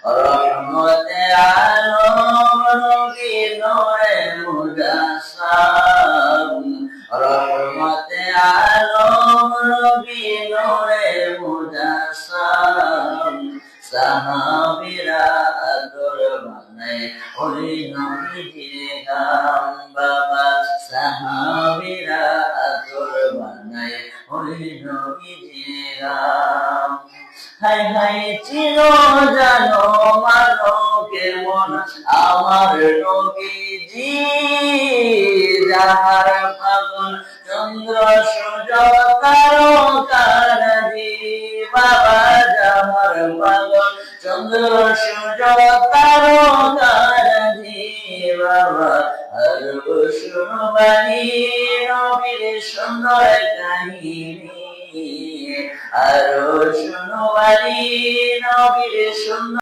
রহমতে আলম নবী নূরে মুজাসসাম রহমতে আলম নবী নূরে মুজাসসাম সাহাবীরা আদর বানায় ওই নবীজির গাম বাবা সাহাবীরা আদর বানায় ওই নবীজির গাম হাই হাই চির জানো মানো কেমন আমার নবীজি যাহার পাগল চন্দ্র সূর্য তারকারাজি বাবা যাহার পাগল চন্দ্র সূর্য তারকারাজি বাবা আর শুনবানি নবীর সুন্দর কাহিনী আরো শুনবানি নবীর সুন্দর